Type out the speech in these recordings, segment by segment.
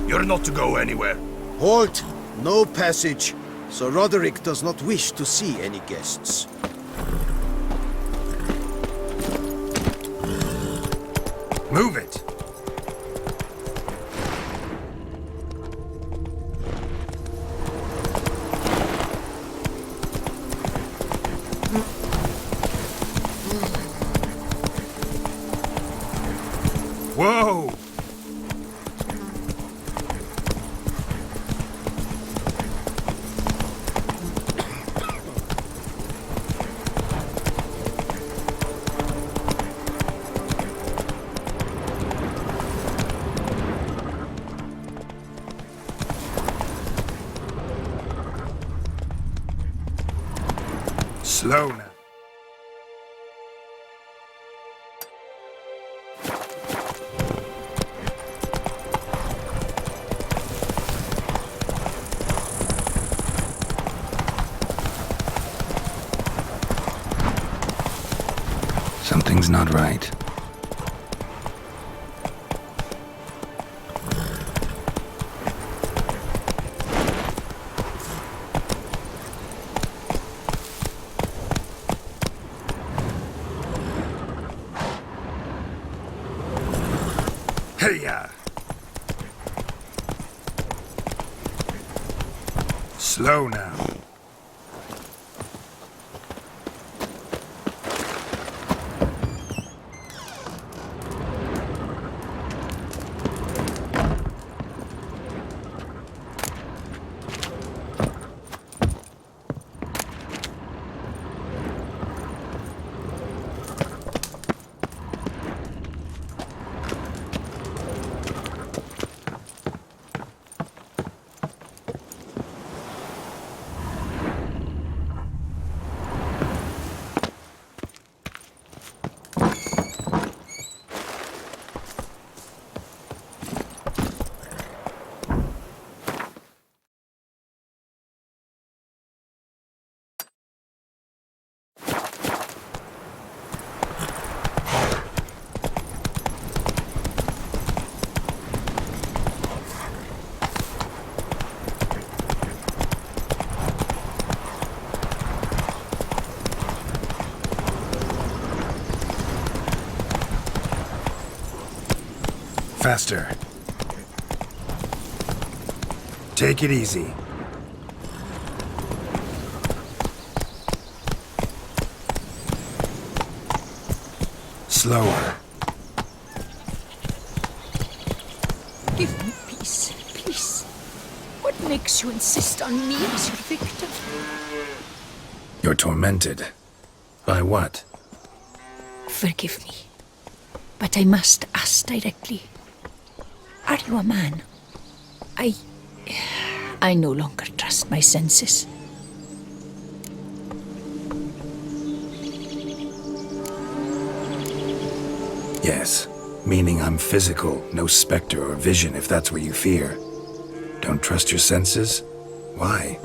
You're not to go anywhere. Halt! No passage. Sir Roderick does not wish to see any guests. Move it! Whoa! Slow now. Something's not right. Hey-ya! Slow now. Faster. Take it easy. Slower. Give me peace, please. What makes you insist on me as your victim? You're tormented. By what? Forgive me, but I must ask directly. Are you a man? I no longer trust my senses. Yes, meaning I'm physical, no specter or vision if that's what you fear. Don't trust your senses? Why?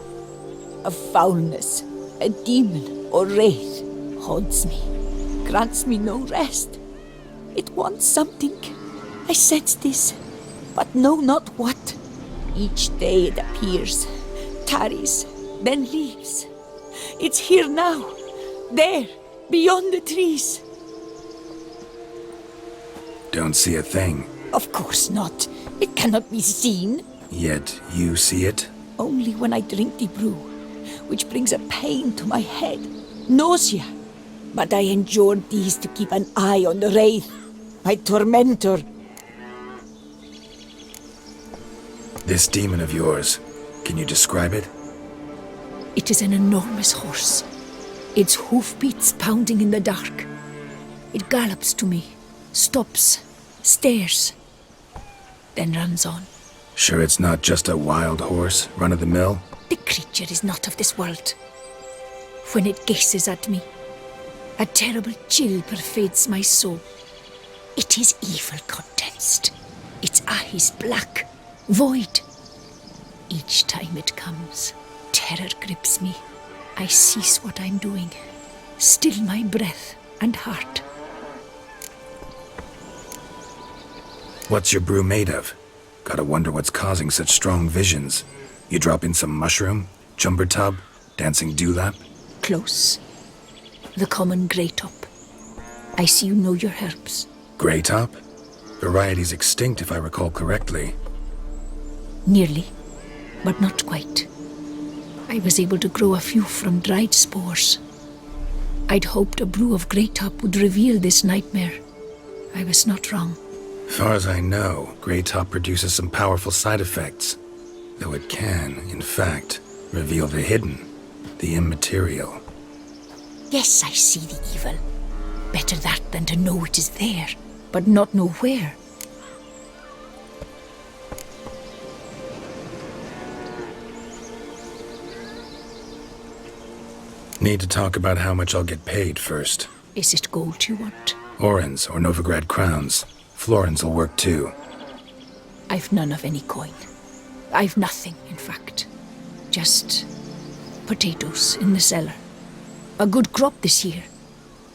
A foulness, a demon or wraith haunts me, grants me no rest. It wants something. I sense this, but know not what. Each day it appears, tarries, then leaves. It's here now, there, beyond the trees. Don't see a thing. Of course not. It cannot be seen. Yet you see it? Only when I drink the brew, which brings a pain to my head, nausea. But I endured these to keep an eye on the wraith, my tormentor. This demon of yours, can you describe it? It is an enormous horse, its hoofbeats pounding in the dark. It gallops to me, stops, stares, then runs on. Sure it's not just a wild horse, run-of-the-mill? The creature is not of this world. When it gazes at me, a terrible chill pervades my soul. It is evil condensed, its eyes black, void. Each time it comes, terror grips me. I cease what I'm doing, still my breath and heart. What's your brew made of? Gotta wonder what's causing such strong visions. You drop in some mushroom, jumper tub, dancing dewlap? Close. The common grey top. I see you know your herbs. Grey top? Variety's extinct if I recall correctly. Nearly, but not quite. I was able to grow a few from dried spores. I'd hoped a brew of grey top would reveal this nightmare. I was not wrong. Far as I know, grey top produces some powerful side effects. Though it can, in fact, reveal the hidden, the immaterial. Yes, I see the evil. Better that than to know it is there, but not know where. Need to talk about how much I'll get paid first. Is it gold you want? Orens or Novigrad crowns. Florins will work too. I've none of any coin. I've nothing, in fact. Just potatoes in the cellar. A good crop this year.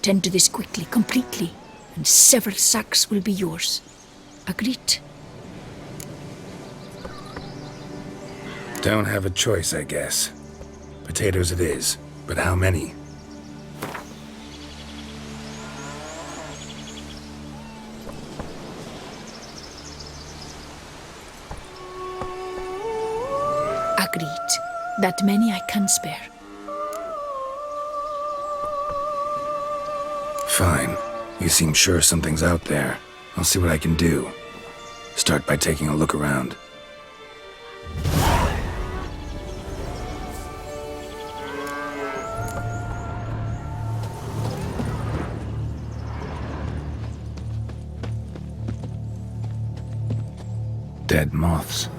Tend to this quickly, completely, and several sacks will be yours. Agreed? Don't have a choice, I guess. Potatoes it is, but how many? Agreed. That many I can spare. Fine. You seem sure something's out there. I'll see what I can do. Start by taking a look around. Dead moths.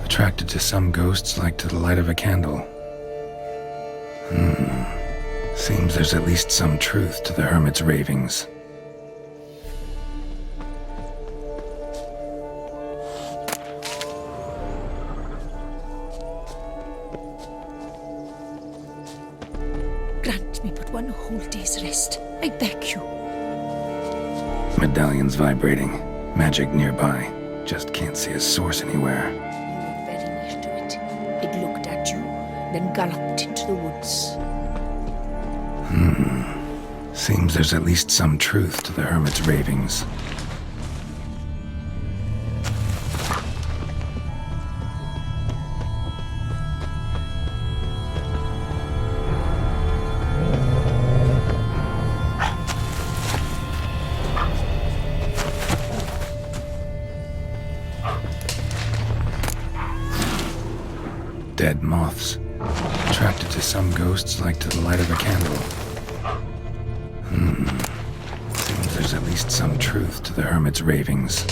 Attracted to some ghosts like to the light of a candle. Seems there's at least some truth to the hermit's ravings. Grant me but one whole day's rest. I beg you. Medallion's vibrating. Magic nearby. Just can't see a source anywhere. You were very near to it. It looked at you, then galloped into the woods. Seems there's at least some truth to the hermit's ravings. Dead moths. Attracted to some ghosts like to the light of a candle. Seems there's at least some truth to the hermit's ravings.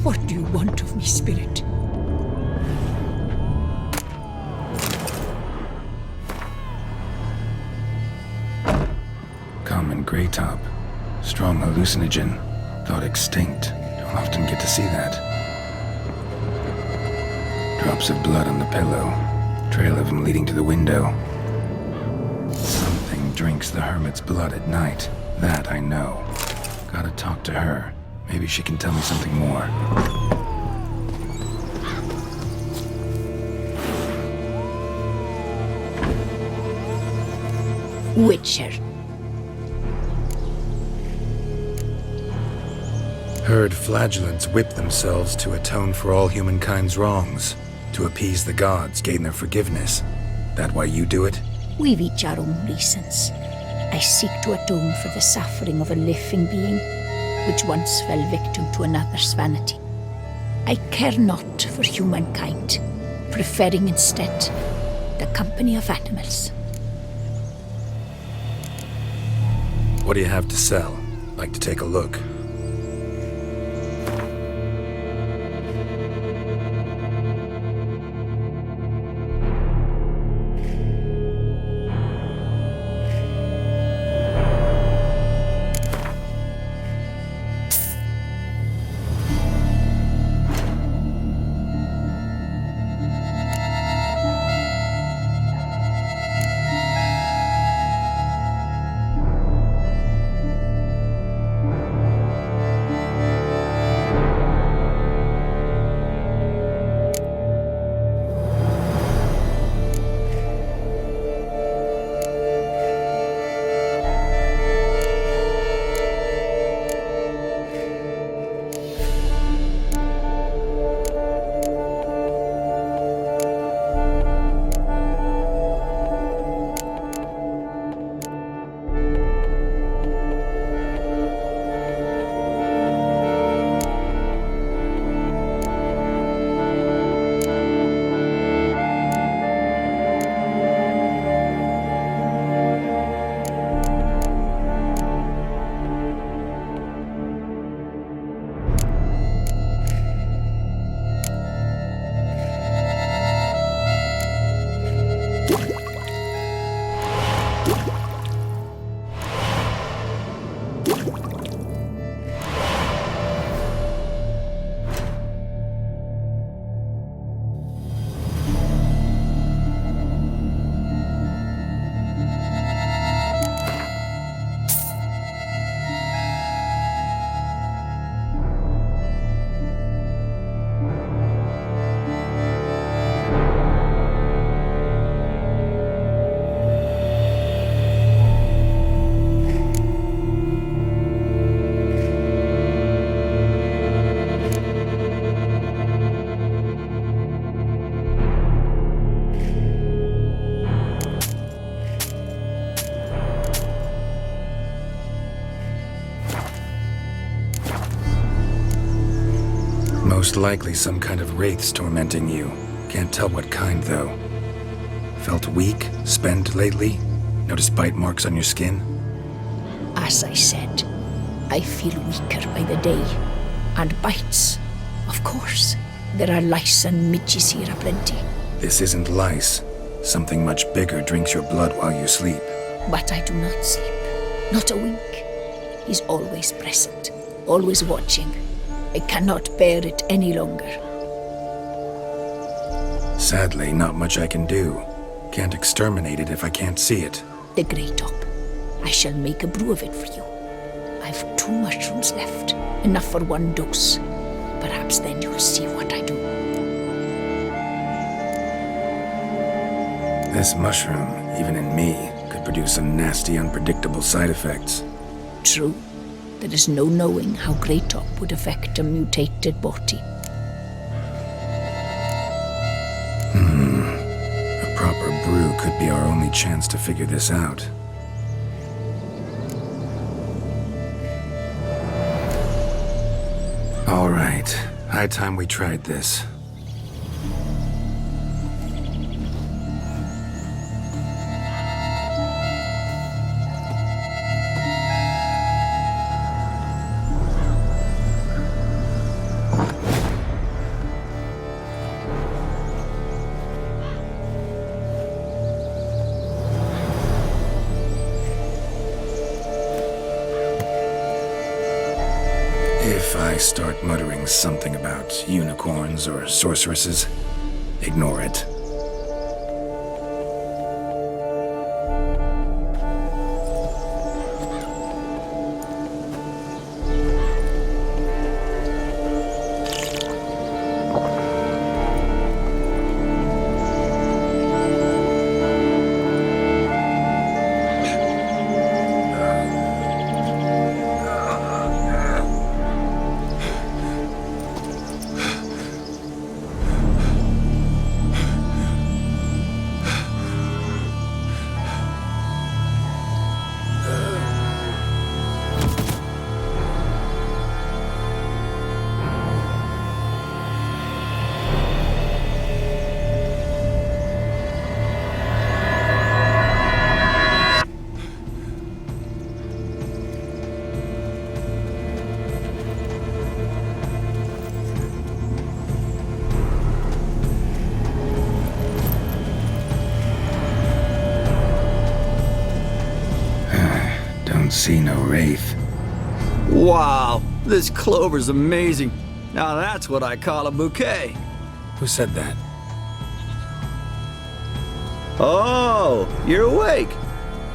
What do you want of me, spirit? Common grey top. Strong hallucinogen. Thought extinct. Don't often get to see that. Drops of blood on the pillow. Trail of him leading to the window. Something drinks the hermit's blood at night. That I know. Gotta talk to her. Maybe she can tell me something more. Witcher. Heard flagellants whip themselves to atone for all humankind's wrongs. To appease the gods, gain their forgiveness. That why you do it? We've each our own reasons. I seek to atone for the suffering of a living being, which once fell victim to another's vanity. I care not for humankind, preferring instead the company of animals. What do you have to sell? Like to take a look? Most likely some kind of wraiths tormenting you. Can't tell what kind, though. Felt weak, spent lately? Noticed bite marks on your skin? As I said, I feel weaker by the day. And bites, of course. There are lice and midges here aplenty. This isn't lice. Something much bigger drinks your blood while you sleep. But I do not sleep. Not a wink. He's always present, always watching. I cannot bear it any longer. Sadly, not much I can do. Can't exterminate it if I can't see it. The grey top. I shall make a brew of it for you. I've 2 mushrooms left, enough for 1 dose. Perhaps then you'll see what I do. This mushroom, even in me, could produce some nasty, unpredictable side effects. True. There is no knowing how grey top would affect a mutated body. A proper brew could be our only chance to figure this out. All right. High time we tried this. If I start muttering something about unicorns or sorceresses, ignore it. See no wraith. Wow, this clover's amazing. Now that's what I call a bouquet. Who said that? Oh, you're awake.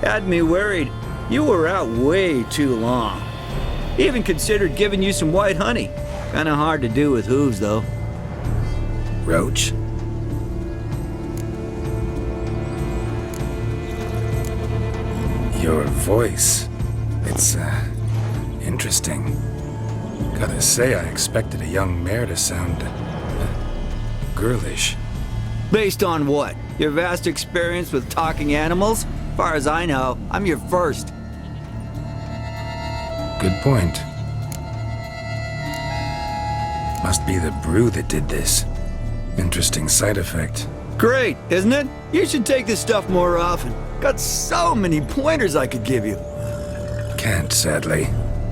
Had me worried. You were out way too long. Even considered giving you some white honey. Kinda hard to do with hooves, though. Roach? Your voice. It's, interesting. Gotta say, I expected a young mare to sound, girlish. Based on what? Your vast experience with talking animals? Far as I know, I'm your first. Good point. Must be the brew that did this. Interesting side effect. Great, isn't it? You should take this stuff more often. Got so many pointers I could give you. Can't, sadly.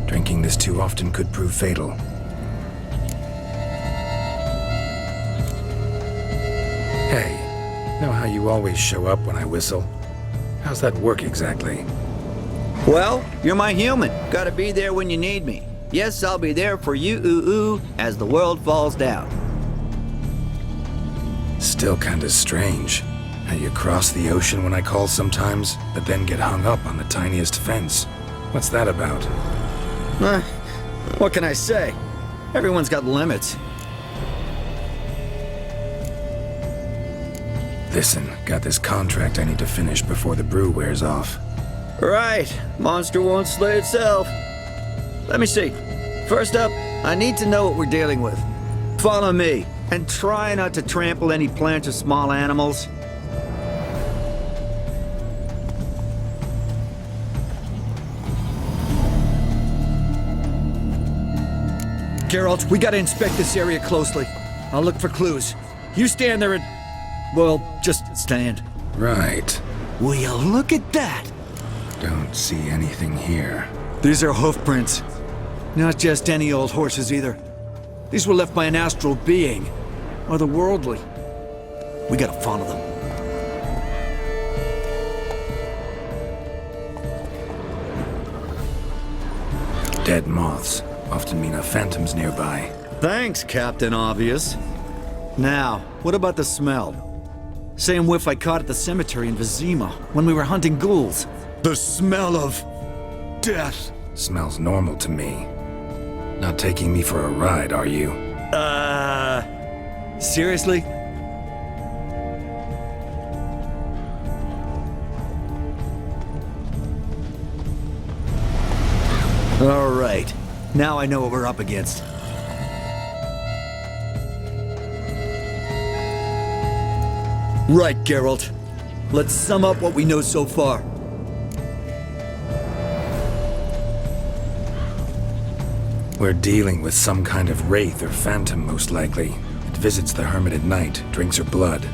Drinking this too often could prove fatal. Hey, know how you always show up when I whistle? How's that work exactly? Well, you're my human. Gotta be there when you need me. Yes, I'll be there for you, ooh, as the world falls down. Still kinda strange. How you cross the ocean when I call sometimes, but then get hung up on the tiniest fence. What's that about? What can I say? Everyone's got limits. Listen, got this contract I need to finish before the brew wears off. Right, monster won't slay itself. Let me see. First up, I need to know what we're dealing with. Follow me, and try not to trample any plants or small animals. Geralt, we gotta inspect this area closely. I'll look for clues. You stand there and... well, just stand. Right. Will you look at that? Don't see anything here. These are hoof prints. Not just any old horses either. These were left by an astral being. Otherworldly. We gotta follow them. Dead moths often mean a phantom's nearby. Thanks, Captain Obvious. Now, what about the smell? Same whiff I caught at the cemetery in Vizima when we were hunting ghouls. The smell of... death. Smells normal to me. Not taking me for a ride, are you? Seriously? All right. Now I know what we're up against. Right, Geralt. Let's sum up what we know so far. We're dealing with some kind of wraith or phantom, most likely. It visits the hermit at night, drinks her blood.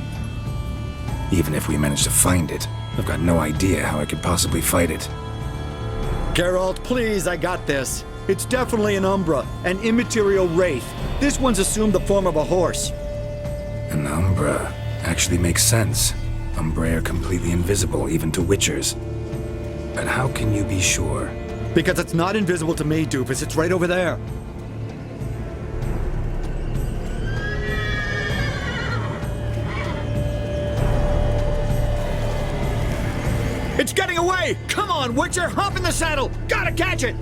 Even if we manage to find it, I've got no idea how I could possibly fight it. Geralt, please, I got this. It's definitely an Umbra, an immaterial wraith. This one's assumed the form of a horse. An Umbra actually makes sense. Umbrae are completely invisible, even to Witchers. But how can you be sure? Because it's not invisible to me, Doofus. It's right over there. It's getting away! Come on, Witcher! Hop in the saddle! Gotta catch it!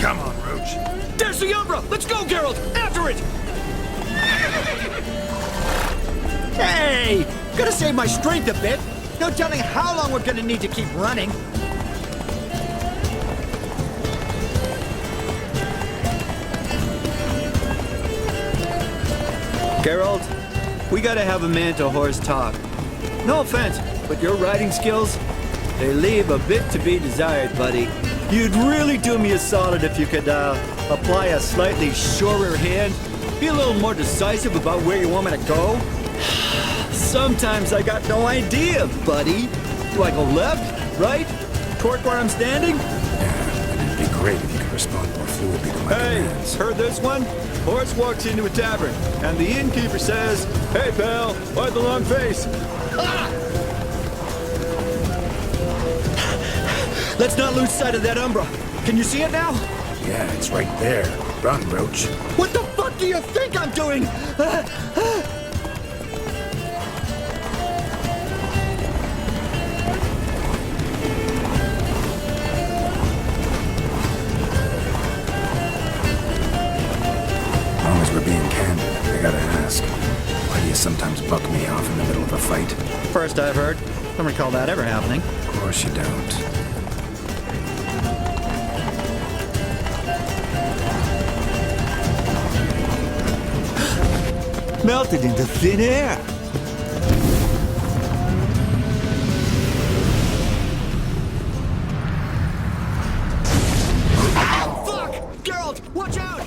Come on, Roach. There's the Umbra! Let's go, Geralt! After it! Hey! Gotta save my strength a bit. No telling how long we're gonna need to keep running. Geralt, we gotta have a man-to-horse talk. No offense, but your riding skills, they leave a bit to be desired, buddy. You'd really do me a solid if you could, apply a slightly surer hand. Be a little more decisive about where you want me to go. Sometimes I got no idea, buddy. Do I go left, right, toward where I'm standing? Yeah, it'd be great if you could respond more fluidly to my Hey, commands. heard this one? Horse walks into a tavern, and the innkeeper says, "Hey, pal, why the long face?" Ah! Let's not lose sight of that Umbra. Can you see it now? Yeah, it's right there. Run, Roach. What the fuck do you think I'm doing? As long as we're being candid, I gotta ask. Why do you sometimes buck me off in the middle of a fight? First I've heard. Don't recall that ever happening. Of course you don't. Melted into thin air. Fuck! Geralt, watch out!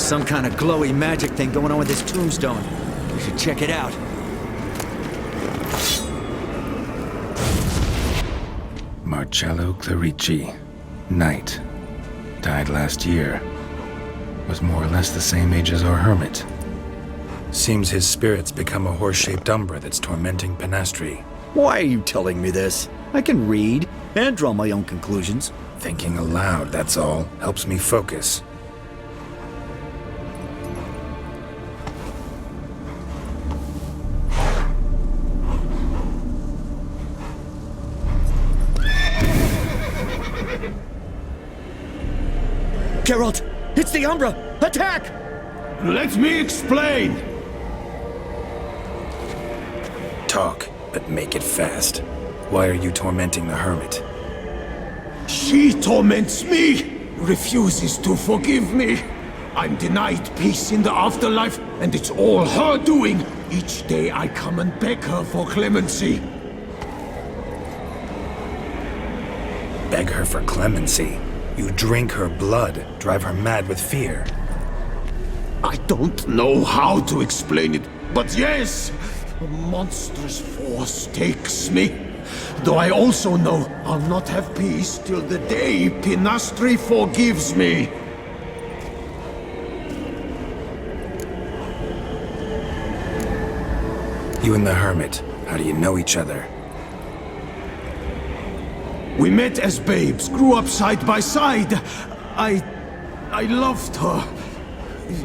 Some kind of glowy magic thing going on with this tombstone. We should check it out. Marcello Clerici, Knight. Died last year. Was more or less the same age as our hermit. Seems his spirit's become a horse-shaped umbra that's tormenting Penastri. Why are you telling me this? I can read and draw my own conclusions. Thinking aloud, that's all. Helps me focus. Geralt! It's the Umbra! Attack! Let me explain! Talk, but make it fast. Why are you tormenting the hermit? She torments me! Refuses to forgive me! I'm denied peace in the afterlife, and it's all her doing! Each day I come and beg her for clemency. Beg her for clemency? You drink her blood, drive her mad with fear. I don't know how to explain it, but yes! A monstrous force takes me. Though I also know I'll not have peace till the day Penastri forgives me. You and the hermit, how do you know each other? We met as babes, grew up side by side. I loved her.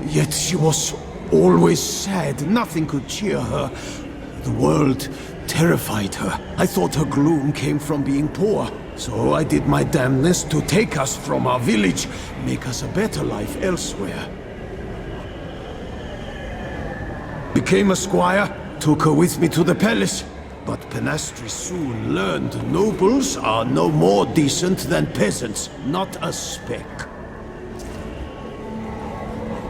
Yet she was always sad. Nothing could cheer her. The world terrified her. I thought her gloom came from being poor. So I did my damnedest to take us from our village, make us a better life elsewhere. Became a squire, took her with me to the palace. But Penastri soon learned nobles are no more decent than peasants, not a speck.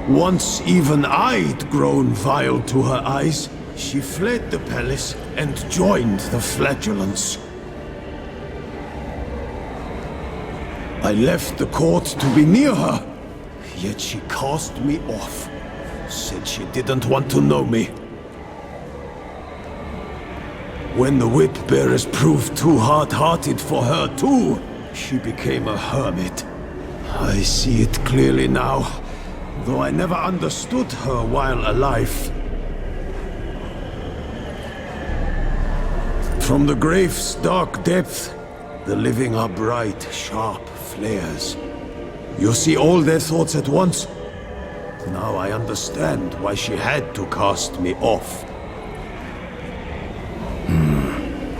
Once even I'd grown vile to her eyes, she fled the palace and joined the flagellants. I left the court to be near her, yet she cast me off. Said she didn't want to know me. When the whip-bearers proved too hard-hearted for her too, she became a hermit. I see it clearly now, though I never understood her while alive. From the grave's dark depth, the living are bright, sharp flares. You see all their thoughts at once. Now I understand why she had to cast me off.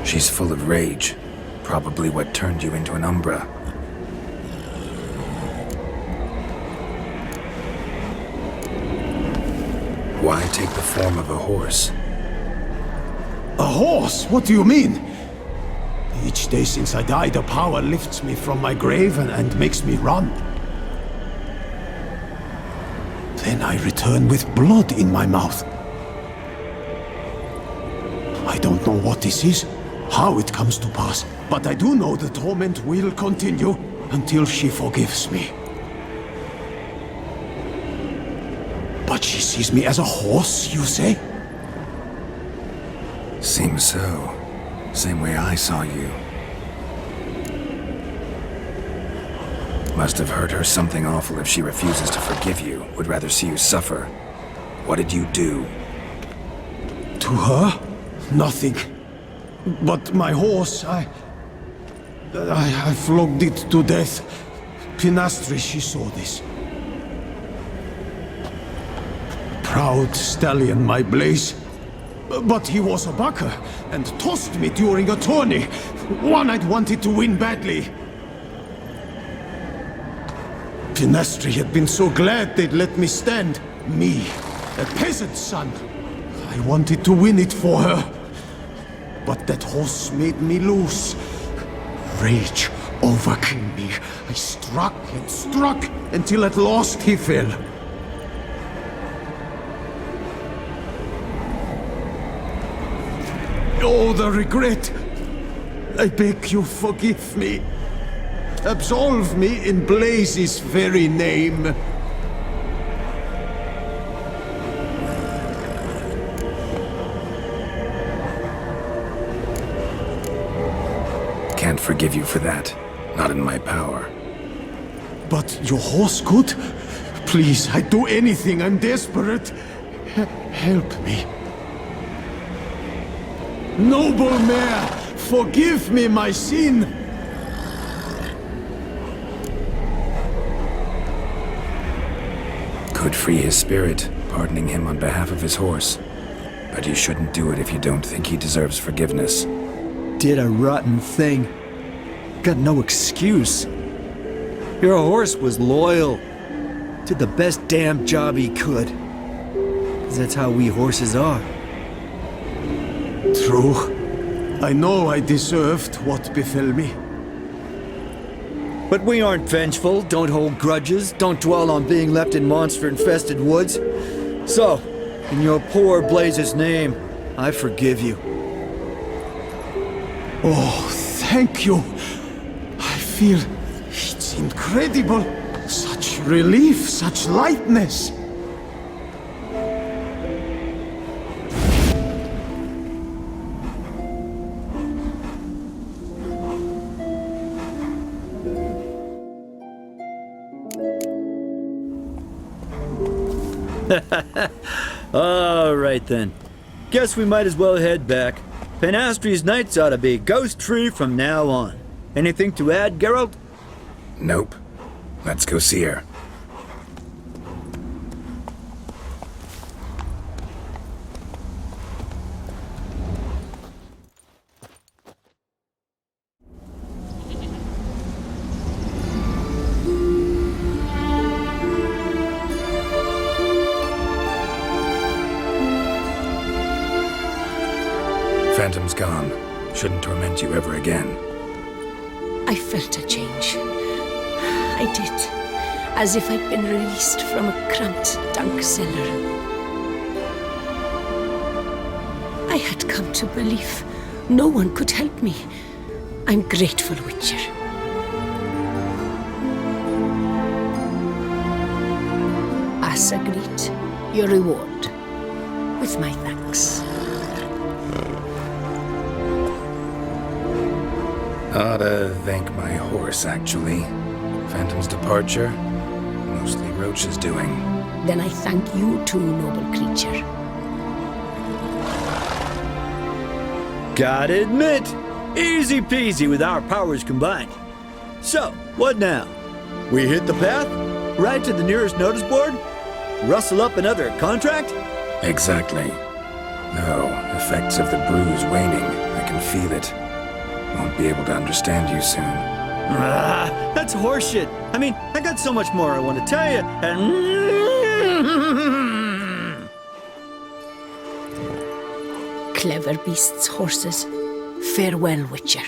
She's full of rage. Probably what turned you into an umbra. Why take the form of a horse? A horse? What do you mean? Each day since I died, a power lifts me from my grave and makes me run. Then I return with blood in my mouth. I don't know what this is, how it comes to pass, but I do know the torment will continue until she forgives me. But she sees me as a horse, you say? Seems so. Same way I saw you. Must have hurt her something awful if she refuses to forgive you, would rather see you suffer. What did you do? To her? Nothing. But my horse, I flogged it to death. Penastri, she saw this. Proud stallion, my Blaze. But he was a bucker, and tossed me during a tourney. One I'd wanted to win badly. Penastri had been so glad they'd let me stand. Me, a peasant's son. I wanted to win it for her. But that horse made me loose. Rage overcame me. I struck and struck until at last he fell. Oh, the regret! I beg you, forgive me. Absolve me in Blaze's very name. can't forgive you for that. Not in my power. But your horse could? Please, I'd do anything. I'm desperate. Help me. Noble mare, forgive me my sin. Could free his spirit, pardoning him on behalf of his horse. But you shouldn't do it if you don't think he deserves forgiveness. Did a rotten thing. Got no excuse. Your horse was loyal. Did the best damn job he could. 'Cause that's how we horses are. True. I know I deserved what befell me. But we aren't vengeful, don't hold grudges, don't dwell on being left in monster-infested woods. So, in your poor Blaze's name, I forgive you. Oh, thank you. I feel it's incredible. Such relief, such lightness. All right then. Guess we might as well head back. Penastri's nights ought to be ghost-free from now on. Anything to add, Geralt? Nope. Let's go see her. Phantom's gone. Shouldn't torment you ever again. I felt a change. I did. As if I'd been released from a cramped dunk cellar. I had come to believe no one could help me. I'm grateful, Witcher. As agreed, your reward. With my thanks. Ought to thank my horse, actually. Phantom's departure, mostly Roach's doing. Then I thank you too, noble creature. Gotta admit, easy peasy with our powers combined. So, what now? We hit the path? Right to the nearest notice board? Rustle up another contract? Exactly. No, effects of the bruise waning. I can feel it. Won't be able to understand you soon. That's horseshit. I mean, I got so much more I want to tell you, and... Clever beasts, horses. Farewell, Witcher.